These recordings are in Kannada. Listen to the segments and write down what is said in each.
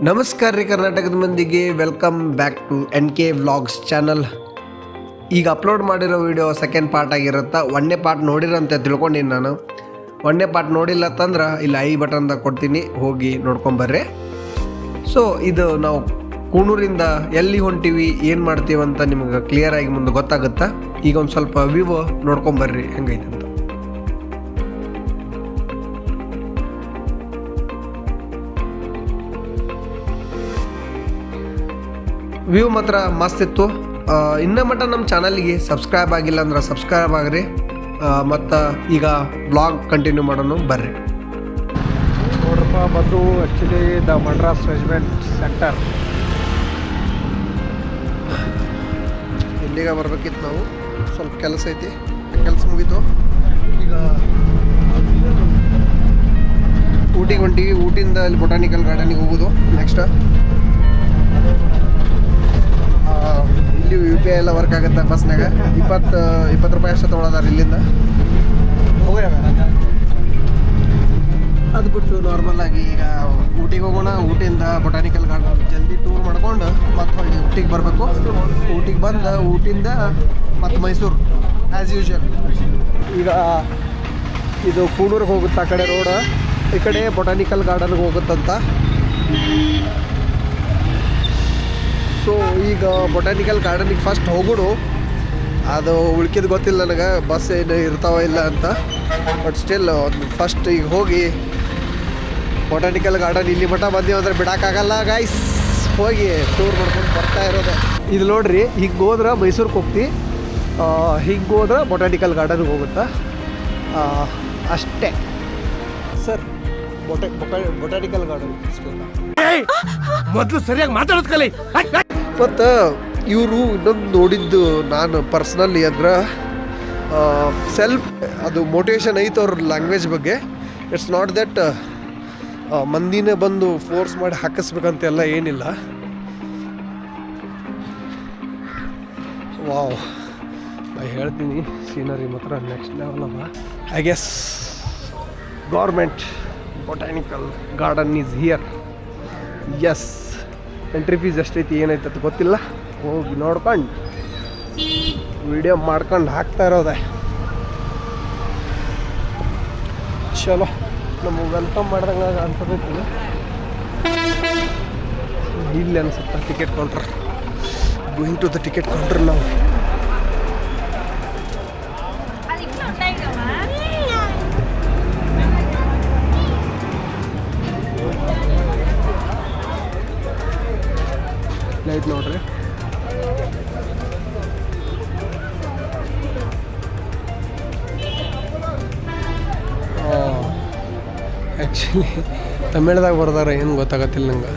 ನಮಸ್ಕಾರ ರೀ ಕರ್ನಾಟಕದ ಮಂದಿಗೆ, welcome back to NK vlogs channel. ಈಗ ಅಪ್ಲೋಡ್ ಮಾಡಿರೋ ವಿಡಿಯೋ ಸೆಕೆಂಡ್ ಪಾರ್ಟ್ ಆಗಿರುತ್ತೆ. ಒಂದನೇ ಪಾರ್ಟ್ ನೋಡಿರಂತೆ ತಿಳ್ಕೊಂಡಿನಿ ನಾನು. ಒಂದನೇ ಪಾರ್ಟ್ ನೋಡಿಲ್ಲ ಅಂತಂದ್ರೆ ಇಲ್ಲಿ ಐ ಬಟನ್ದಾಗ ಕೊಡ್ತೀನಿ, ಹೋಗಿ ನೋಡ್ಕೊಂಬರ್ರಿ. ಸೊ ಇದು ನಾವು ಕೂಣೂರಿಂದ ಎಲ್ಲಿ ಹೊಂಟೀವಿ, ಏನು ಮಾಡ್ತೀವಿ ಅಂತ ನಿಮ್ಗೆ ಕ್ಲಿಯರಾಗಿ ಮುಂದೆ ಗೊತ್ತಾಗುತ್ತಾ. ಈಗ ಒಂದು ಸ್ವಲ್ಪ ವ್ಯೂ ನೋಡ್ಕೊಂಬರ್ರಿ ಹೆಂಗೈತೆ ಅಂತ. ವ್ಯೂ ಮಾತ್ರ ಮಸ್ತ್ ಇತ್ತು. ಇನ್ನೂ ಮಟ್ಟ ನಮ್ಮ ಚಾನಲ್ಗೆ ಸಬ್ಸ್ಕ್ರೈಬ್ ಆಗಿಲ್ಲ ಅಂದ್ರೆ ಸಬ್ಸ್ಕ್ರೈಬ್ ಆಗ್ರಿ. ಮತ್ತು ಈಗ ಬ್ಲಾಗ್ ಕಂಟಿನ್ಯೂ ಮಾಡೋಣ ಬರ್ರಿ. ನೋಡ್ರಪ್ಪ, ಬಂದು actually the Madras regiment centre. ಇಲ್ಲಿಗೆ ಬರ್ಬೇಕಿತ್ತು ನಾವು, ಸ್ವಲ್ಪ ಕೆಲಸ ಐತಿ, ಕೆಲಸ ಮುಗೀತು. ಈಗ ಊಟಿಗೆ ಹೊಂಟೀವಿ. ಊಟಿಂದ ಇಲ್ಲಿ ಬೊಟಾನಿಕಲ್ ಗಾರ್ಡನಿಗೆ ಹೋಗೋದು ನೆಕ್ಸ್ಟ್. ಇಲ್ಲಿ UPI ಎಲ್ಲ ವರ್ಕ್ ಆಗುತ್ತೆ ಬಸ್ನಾಗ. 20 ರೂಪಾಯಿ ಅಷ್ಟು ತೊಗೊಳೋದಾರ ಇಲ್ಲಿಂದ. ಅದು ಬಿಟ್ಟು ನಾರ್ಮಲ್ ಆಗಿ ಈಗ ಊಟಿಗೆ ಹೋಗೋಣ. ಊಟಿಯಿಂದ ಬೊಟಾನಿಕಲ್ ಗಾರ್ಡನ್ ಜಲ್ದಿ ಟೂರ್ ಮಾಡ್ಕೊಂಡು ಮತ್ತೆ ಹೊಳ್ಳಿ ಊಟಿಗೆ ಬರಬೇಕು. ಊಟಿಗೆ ಬಂದು ಊಟಿಂದ ಮತ್ತು ಮೈಸೂರು ಆ್ಯಸ್ ಯೂಶುವಲ್. ಈಗ ಇದು ಕೂಣೂರಿಗೆ ಹೋಗುತ್ತೆ ಆ ಕಡೆ ರೋಡ್, ಈ ಕಡೆ ಬೊಟಾನಿಕಲ್ ಗಾರ್ಡನ್ಗೆ ಹೋಗುತ್ತಂತ. ಸೊ ಈಗ ಬೊಟಾನಿಕಲ್ ಗಾರ್ಡನಿಗೆ ಫಸ್ಟ್ ಹೋಗೋಣ. ಅದು ಉಳ್ಕಿದ್ದು ಗೊತ್ತಿಲ್ಲ ನನಗೆ, ಬಸ್ ಏನು ಇರ್ತಾವ ಇಲ್ಲ ಅಂತ. ಬಟ್ ಸ್ಟಿಲ್ ಫಸ್ಟ್ ಈಗ ಹೋಗಿ ಬೊಟಾನಿಕಲ್ ಗಾರ್ಡನ್ ಇಲ್ಲಿ ಮಟ್ಟ ಬಂದೀವಿ ಅಂದರೆ ಬಿಡೋಕ್ಕಾಗಲ್ಲ ಗೈಸ್. ಹೋಗಿ ಟೂರ್ ಮಾಡ್ಕೊಂಡು ಬರ್ತಾ ಇರೋದೆ. ಇದು ನೋಡ್ರಿ, ಹಿಂಗೆ ಹೋದ್ರೆ ಮೈಸೂರಿಗೆ ಹೋಗ್ತಿ, ಹಿಂಗೆ ಹೋದ್ರೆ ಬೊಟಾನಿಕಲ್ ಗಾರ್ಡನ್ಗೆ ಹೋಗುತ್ತಾ ಅಷ್ಟೇ ಸರ್. ಬೊಟಾನಿಕಲ್ ಗಾರ್ಡನ್ ಮೊದಲು ಸರಿಯಾಗಿ ಮಾತಾಡೋದು ಕಲಿ. ಮತ್ತು ಇವರು ಇನ್ನೊಂದು ನೋಡಿದ್ದು ನಾನು ಪರ್ಸ್ನಲಿ ಅಂದ್ರೆ ಸೆಲ್ಫ್ ಅದು ಮೋಟಿವೇಶನ್ ಐತೆ ಅವ್ರ ಲ್ಯಾಂಗ್ವೇಜ್ ಬಗ್ಗೆ. ಇಟ್ಸ್ ನಾಟ್ ದಟ್ ಮಂದಿನೇ ಬಂದು ಫೋರ್ಸ್ ಮಾಡಿ ಹಾಕಿಸ್ಬೇಕಂತೆಲ್ಲ ಏನಿಲ್ಲ. ವಾವ್, ನಾ ಹೇಳ್ತೀನಿ, ಸೀನರಿ ಮಾತ್ರ ನೆಕ್ಸ್ಟ್ ಲೆವೆಲ್ ಅವ. I guess government botanical garden is here. Yes, entry fees ಎಷ್ಟೈತಿ ಏನೈತೆ ಅಂತ ಗೊತ್ತಿಲ್ಲ. ಹೋಗಿ ನೋಡ್ಕೊಂಡು ವಿಡಿಯೋ ಮಾಡ್ಕೊಂಡು ಹಾಕ್ತಾ ಇರೋದೆ. ಚಲೋ, ನಮಗೆ ವೆಲ್ಕಮ್ ಮಾಡ್ದಂಗೆ ಅನ್ಸತೈತಿ. ಇಲ್ಲಿ ಅನ್ಸುತ್ತೆ ticket counter. Going to the ticket counter ನಾವು. ಲೈಟ್ ನೋಡ್ರಿ, ಆ್ಯಕ್ಚುಲಿ ತಮಿಳ್ದಾಗ ಬರ್ದಾರ, ಏನು ಗೊತ್ತಾಗತ್ತಿಲ್ಲ ನಂಗೆ.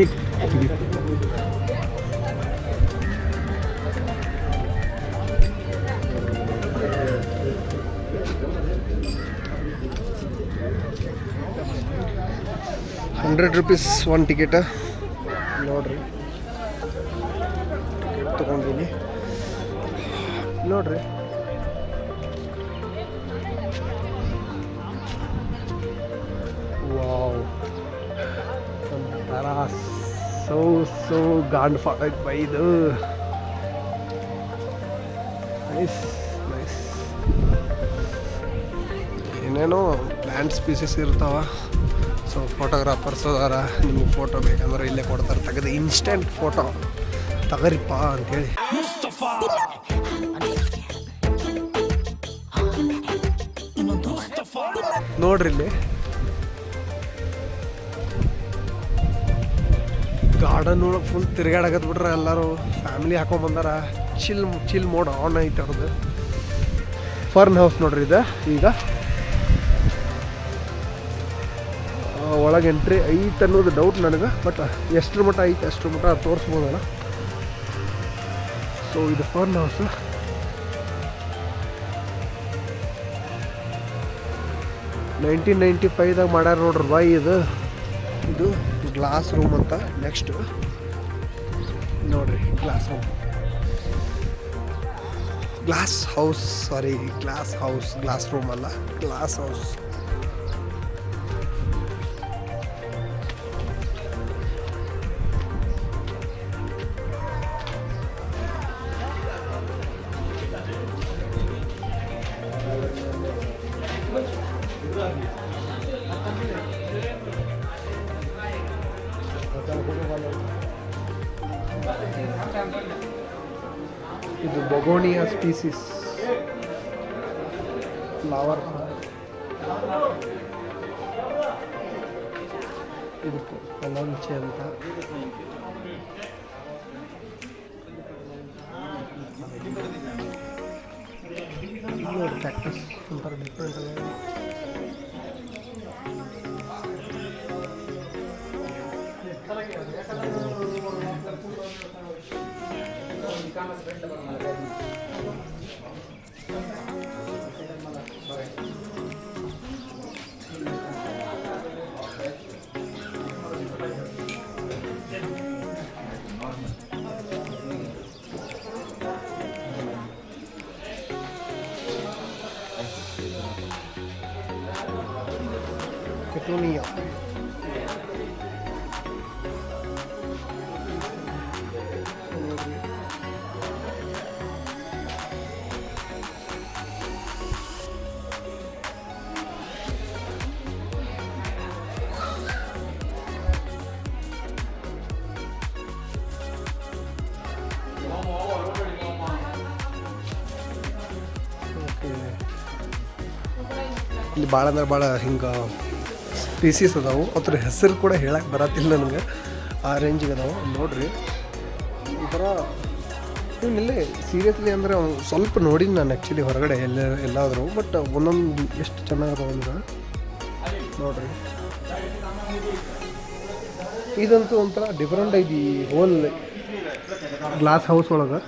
ಈಗ 100 ರೂಪೀಸ್ ಒಂದು ಟಿಕೆಟ. ನೋಡ್ರಿ, ಟಿಕೆಟ್ ತೊಗೊಂಡಿನಿ ನೋಡ್ರಿ. ವಾವ್, ಒಂಥರ ಸೋ ಗಾಂಡ್ ಫಾಡಕ್ ಬೈದು. Nice nice. ಏನೇನೋ ಪ್ಲ್ಯಾಂಟ್ ಸ್ಪೀಸಸ್ ಇರ್ತಾವ. ಸೊ ಫೋಟೋಗ್ರಾಫರ್ಸ್ ಅದಾರ, ನಿಮಗೆ ಫೋಟೋ ಬೇಕಂದ್ರೆ ಇಲ್ಲೇ ಕೊಡ್ತಾರೆ, ತೆಗೆದು ಇನ್ಸ್ಟೆಂಟ್ ಫೋಟೋ ತಗರಿಪ್ಪ ಅಂಥೇಳಿ. ನೋಡ್ರಿ, ಇಲ್ಲಿ ಗಾರ್ಡನ್ ಒಳಗೆ ಫುಲ್ ತಿರ್ಗಾಡಕತ್ ಬಿಟ್ರೆ ಎಲ್ಲರೂ ಫ್ಯಾಮಿಲಿ ಹಾಕೊಂಡ್ಬಂದಾರ. ಚಿಲ್ ಮೋಡ್ ಆನ್ ಐತೆ ಅವ್ರದ್ದು. ಫರ್ನ್ ಹೌಸ್ ನೋಡ್ರಿ ಇದು. ಈಗ ಒಳಗೆ ಎಂಟ್ರಿ ಐತೆ ಅನ್ನೋದು ಡೌಟ್ ನನಗೆ, ಬಟ್ ಎಷ್ಟರ ಮಟ್ಟ ಐತೆ ಅಷ್ಟರ ಮಟ್ಟ ತೋರಿಸ್ಬೋದಲ್ಲ. ಸೊ ಇದು ಫರ್ನ್ ಹೌಸ್. 1995ದಾಗ ಮಾಡ್ಯಾರ ನೋಡ್ರಿ ಬಾಯಿ. ಇದು ಗ್ಲಾಸ್ ರೂಮ್ ಅಂತ. ನೆಕ್ಸ್ಟ್ ನೋಡ್ರಿ ಗ್ಲಾಸ್ ರೂಮ್. ಗ್ಲಾಸ್ ರೂಮ್ ಅಲ್ಲ, ಗ್ಲಾಸ್ ಹೌಸ್. ಇದು ಬೊಗೋನಿಯಾ ಸ್ಪೀಸಿಸ್ ಫ್ಲವರ್. ಇದು ಪಲಂಚೆ ಅಂತ. ನೋಡಿ ಕ್ಯಾಕ್ಟಸ್ ಒಂಥರ ಡಿಫ್ರೆಂಟ್ ಅಲ್ಲ. Petunia. ಇಲ್ಲಿ ಭಾಳ ಅಂದ್ರೆ ಭಾಳ ಹಿಂಗೆ ಸ್ಪೀಸೀಸ್ ಅದಾವು. ಅದ್ರ ಹೆಸರು ಕೂಡ ಹೇಳಕ್ಕೆ ಬರತ್ತಿಲ್ಲ ನನಗೆ, ಆ ರೇಂಜಿಗೆ ಅದಾವೆ. ನೋಡ್ರಿ ಈ ಥರ ಇವನ್ನೆಲ್ಲೇ ಸೀರಿಯಸ್ಲಿ ಅಂದರೆ ಸ್ವಲ್ಪ ನೋಡಿನಿ ನಾನು ಆ್ಯಕ್ಚುಲಿ ಹೊರಗಡೆ ಎಲ್ಲಾದರೂ. ಬಟ್ ಒಂದೊಂದು ಎಷ್ಟು ಚೆನ್ನಾಗದಾವ ಅಂದ್ರೆ ನೋಡ್ರಿ. ಇದಂತೂ ಒಂಥರ ಡಿಫ್ರೆಂಟ್ ಐತಿ ಈ ಹೋಲ್ ಗ್ಲಾಸ್ ಹೌಸ್ ಒಳಗೆ.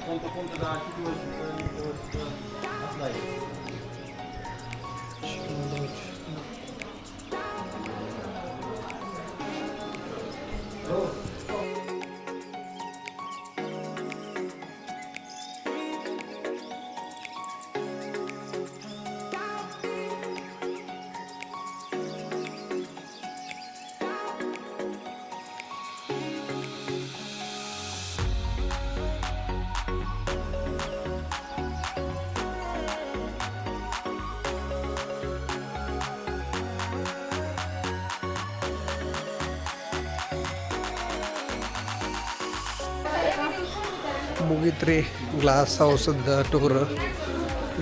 ಮುಗೀತ್ರಿ ಗ್ಲಾಸ್ ಹೌಸದ ಟೂರ್.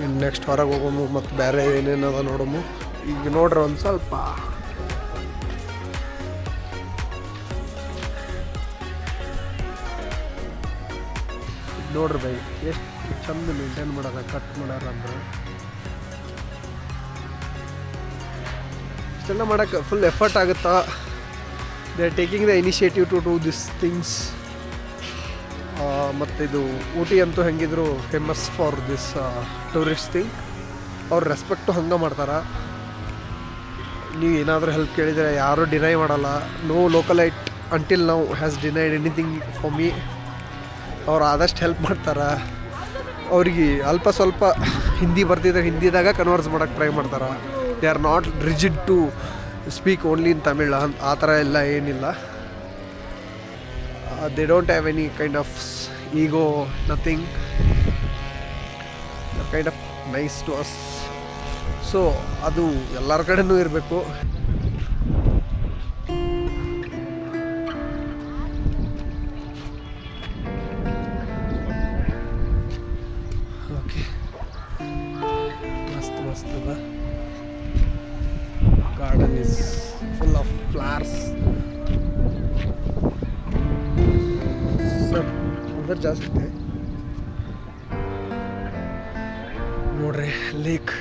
ಇನ್ನು ನೆಕ್ಸ್ಟ್ ಹೊರಗೆ ಹೋಗೋಮು ಮತ್ತು ಬೇರೆ ಏನೇನದ ನೋಡೋಮು. ಈಗ ನೋಡ್ರಿ ಒಂದು ಸ್ವಲ್ಪ ನೋಡ್ರಿ ಬೈ ಎಷ್ಟು ಚಂದ ಮೇಂಟೈನ್ ಮಾಡ್ಯಾರ, ಕಟ್ ಮಾಡ್ಯಾರ ಅಂದ್ರೆ. ಇಷ್ಟೆಲ್ಲ ಮಾಡೋಕ್ಕೆ ಫುಲ್ ಎಫರ್ಟ್ ಆಗುತ್ತಾ. They are taking the initiative to do this things. ಮತ್ತು ಇದು ಊಟಿ ಅಂತೂ ಹೆಂಗಿದ್ರು famous for this tourist thing. ಅವ್ರ ರೆಸ್ಪೆಕ್ಟು ಹಂಗೆ ಮಾಡ್ತಾರೆ. ನೀವು ಏನಾದರೂ ಹೆಲ್ಪ್ ಕೇಳಿದರೆ ಯಾರೂ ಡಿನೈ ಮಾಡಲ್ಲ. No localite until now has denied anything for me. ಅವ್ರು ಆದಷ್ಟು ಹೆಲ್ಪ್ ಮಾಡ್ತಾರೆ. ಅವ್ರಿಗೆ ಅಲ್ಪ ಸ್ವಲ್ಪ ಹಿಂದಿ ಬರ್ತಿದ್ರೆ ಹಿಂದಿದಾಗ ಕನ್ವರ್ಸ್ ಮಾಡೋಕ್ಕೆ ಟ್ರೈ ಮಾಡ್ತಾರೆ. They are not rigid to speak only in Tamil. ಆ ಥರ ಎಲ್ಲ ಏನಿಲ್ಲ. They don't have any kind of ego, nothing. They're kind of nice to us. So ಅದು ಎಲ್ಲರ ಕಡೆನೂ ಇರಬೇಕು. ಓಕೆ, ಮಸ್ತ್ ಮಸ್ತ್ ಅದ. Garden is full of flowers. अंदर जा सकते हैं. ನೋಡ್ರಿ ಲೇಕ್.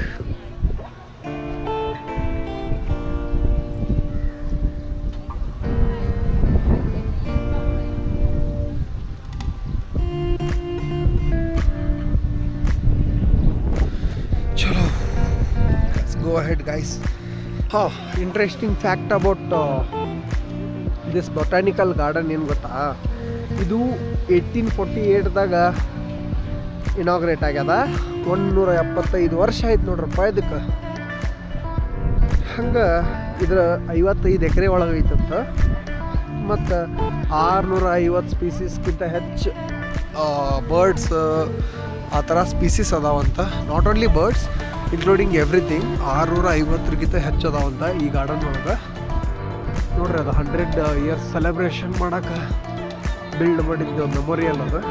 ಚಲೋ, let's go ahead guys. Interesting fact about this botanical garden ಏನು ಗೊತ್ತಾ? ಇದು 1848ದಾಗ ಇನಾಗ್ರೇಟ್ ಆಗ್ಯದ. 175 ವರ್ಷ ಆಯ್ತು ನೋಡ್ರಪ್ಪ ಇದಕ್ಕೆ. ಹಂಗೆ ಇದ್ರ 55 ಎಕರೆ ಒಳಗೆ ಐತಂತ. ಮತ್ತು 650 ಸ್ಪೀಸೀಸ್ಗಿಂತ ಹೆಚ್ಚು ಬರ್ಡ್ಸ್ ಆ ಥರ ಸ್ಪೀಸೀಸ್ ಅದಾವಂತ. Not only birds, including everything. 650ಕ್ಕಿಂತ ಹೆಚ್ಚು ಅದಾವಂತ ಈ ಗಾರ್ಡನ್ ಒಳಗೆ. ನೋಡ್ರಿ ಅದು 100 ಇಯರ್ಸ್ ಸೆಲೆಬ್ರೇಷನ್ ಮಾಡೋಕೆ ಬಿಲ್ಡ್ ಮಾಡಿದ್ದು ಮೆಮೊರಿಯಲ್ ಅದು.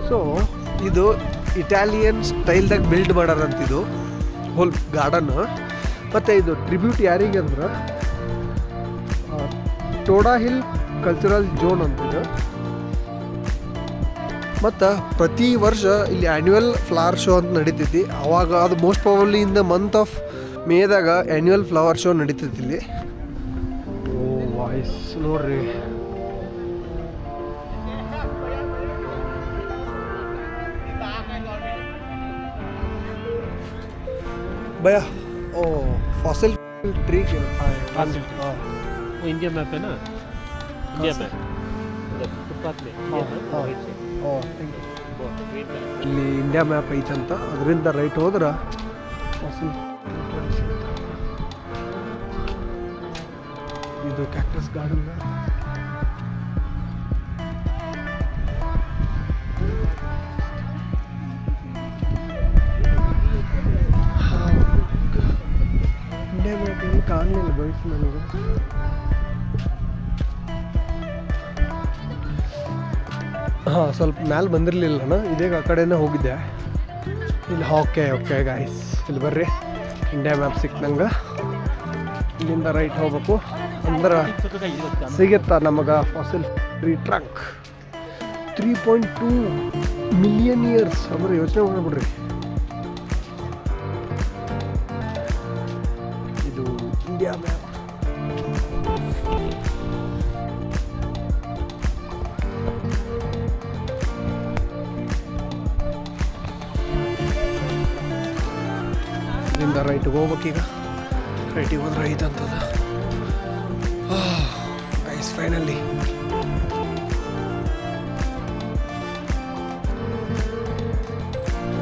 ಸೊ ಇದು ಇಟಾಲಿಯನ್ ಸ್ಟೈಲ್ದಾಗ ಬಿಲ್ಡ್ ಮಾಡ್ಯಾರಂತಿದು ಹೋಲ್ ಗಾರ್ಡನ್. ಮತ್ತು ಇದು ಟ್ರಿಬ್ಯೂಟ್ ಯಾರಿಗೆ ಅಂದ್ರೆ ಟೋಡಾ ಹಿಲ್ ಕಲ್ಚರಲ್ ಝೋನ್ ಅಂತಿದೆ. ಮತ್ತು ಪ್ರತಿ ವರ್ಷ ಇಲ್ಲಿ ಆ್ಯನ್ಯುವಲ್ ಫ್ಲವರ್ ಶೋ ಅಂತ ನಡೀತೈತಿ. ಅವಾಗ ಅದು most probably in the month of ಮೇದಾಗ ಆ್ಯನ್ಯುವಲ್ ಫ್ಲವರ್ ಶೋ ನಡೀತೈತಿ ಇಲ್ಲಿ. ಓ ವಾಯ್ಸ್ ನೋಡ್ರಿ, भैया ओ फॉसिल ट्री के फॉसिल ट्री। वो इंडिया मैप है ना, इंडिया मैप फुटपाथ में ಇಲ್ಲಿ ಇಂಡಿಯಾ ಮ್ಯಾಪ್ ಐತಂತ. ಅದರಿಂದ ರೈಟ್ ಹೋದ್ರೆ ಫಾಸಿಲ್ ಇದು ಕ್ಯಾಕ್ಟಸ್ ಗಾರ್ಡನ್. ಇಂಡಿಯಾ ಮ್ಯಾಪ್ ಏನು ಕಾಣಲಿಲ್ಲ ಬೈಸ್ ನನಗೆ. ಹಾಂ, ಸ್ವಲ್ಪ ಮ್ಯಾಲೆ ಬಂದಿರಲಿಲ್ಲನ, ಇದೇಗ ಆ ಕಡೆನೇ ಹೋಗಿದ್ದೆ ಇಲ್ಲಿ. ಓಕೆ ಓಕೆ ಗಾಯ್ಸ್, ಇಲ್ಲಿ ಬರ್ರಿ, ಇಂಡಿಯಾ ಮ್ಯಾಪ್ ಸಿಕ್ತಂಗೆ. ಇಲ್ಲಿಂದ ರೈಟ್ ಹೋಗ್ಬೇಕು ಅಂದ್ರೆ ಸಿಗುತ್ತಾ ನಮಗೆ fossil tree trunk. 3.2 million years ಅಂದ್ರೆ ಯೋಚನೆ ಮಾಡಿಬಿಡ್ರಿ. ಇದು ಇಂಡಿಯಾ ಮ್ಯಾಪ್. ಇಲ್ಲಿಂದ ರೈಟ್ಗೆ ಹೋಗ್ಬೇಕೀಗ. ರೈಟಿಗೆ ಹೋದ್ರೆ ಐತಂತದ ಗೈಸ್ ಫೈನಲಿ.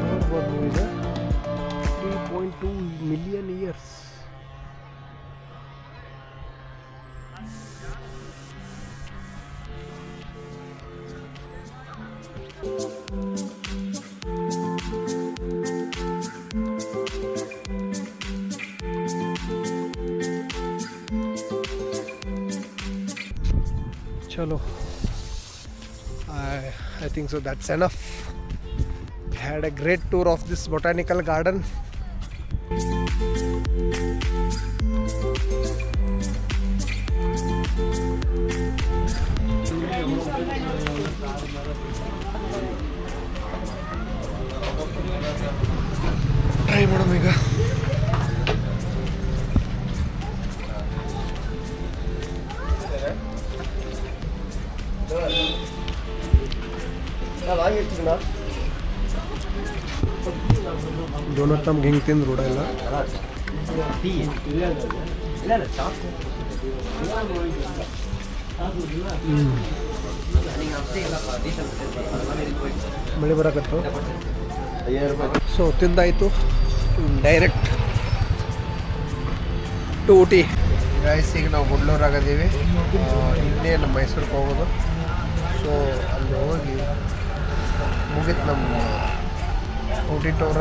ನೋಡ್ಬೋದು ನೀವು ಈಗ 3.2 million years. Chalo, I think so that's enough. We had a great tour of this botanical garden. Try ಮಾಡೋಣ ಈಗ. दोनों तम गिंग तीन रोड़ा ಇಲ್ಲ. ಮಳೆ ಬರಕತ್ತು. ಸೊ ತಿಂದಾಯಿತು, ಡೈರೆಕ್ಟ್ ಟು ಊಟಿ. ಗೈಸ್ ಈಗ ನಾವು ಗುಡ್ಲೂರಾಗದೀವಿ. ಇನ್ನೇನು ಮೈಸೂರಿಗೆ ಹೋಗೋದು. ಸೊ ಅಲ್ಲಿ ಹೋಗಿ ಮುಗೀತು ನಮ್ಮ ಊಟಿ ಟೂರ.